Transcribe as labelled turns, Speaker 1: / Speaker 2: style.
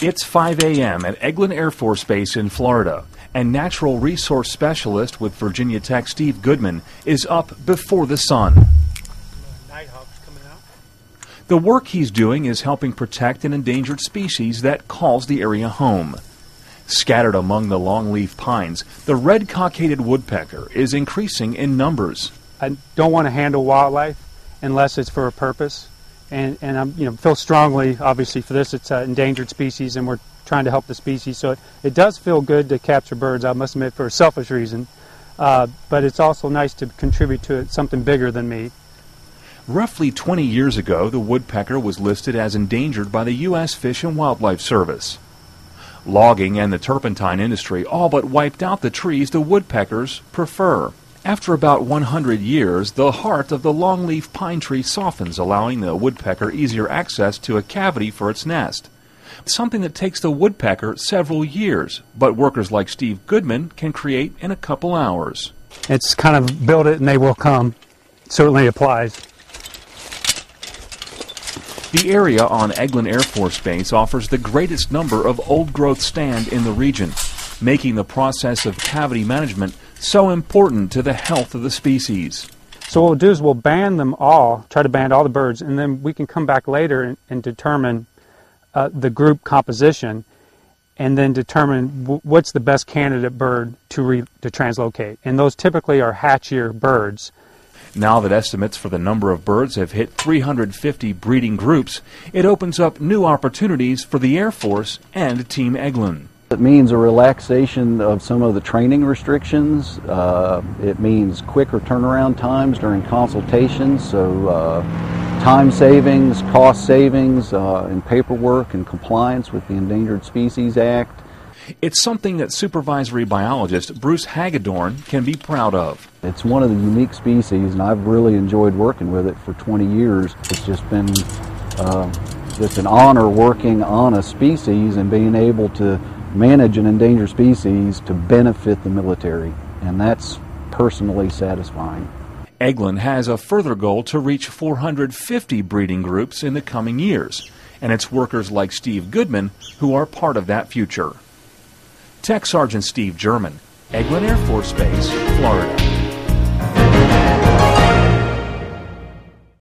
Speaker 1: It's 5 a.m. at Eglin Air Force Base in Florida, and natural resource specialist with Virginia Tech Steve Goodman is up before the sun.
Speaker 2: Nighthawks coming out.
Speaker 1: The work he's doing is helping protect an endangered species that calls the area home. Scattered among the longleaf pines, the red-cockaded woodpecker is increasing in numbers.
Speaker 2: I don't want to handle wildlife unless it's for a purpose, and I feel strongly, obviously, for this. It's an endangered species, and we're trying to help the species. So it does feel good to capture birds, I must admit, for a selfish reason. But it's also nice to contribute to something bigger than me.
Speaker 1: Roughly 20 years ago, the woodpecker was listed as endangered by the U.S. Fish and Wildlife Service. Logging and the turpentine industry all but wiped out the trees the woodpeckers prefer. After about 100 years, the heart of the longleaf pine tree softens, allowing the woodpecker easier access to a cavity for its nest. Something that takes the woodpecker several years, but workers like Steve Goodman can create in a couple hours.
Speaker 2: It's kind of build it and they will come. It certainly applies.
Speaker 1: The area on Eglin Air Force Base offers the greatest number of old-growth stand in the region, making the process of cavity management so important to the health of the species.
Speaker 2: So what we'll do is we'll ban them all, try to ban all the birds, and then we can come back later and determine the group composition, and then determine what's the best candidate bird to translocate. And those typically are hatchier birds.
Speaker 1: Now that estimates for the number of birds have hit 350 breeding groups, it opens up new opportunities for the Air Force and Team Eglin.
Speaker 3: It means a relaxation of some of the training restrictions. It means quicker turnaround times during consultations, so time savings, cost savings in paperwork and compliance with the Endangered Species Act.
Speaker 1: It's something that supervisory biologist Bruce Hagedorn can be proud of.
Speaker 3: It's one of the unique species, and I've really enjoyed working with it for 20 years. It's just been just an honor working on a species and being able to manage an endangered species to benefit the military, and that's personally satisfying.
Speaker 1: Eglin has a further goal to reach 450 breeding groups in the coming years, and it's workers like Steve Goodman who are part of that future. Tech Sergeant Steve German, Eglin Air Force Base, Florida.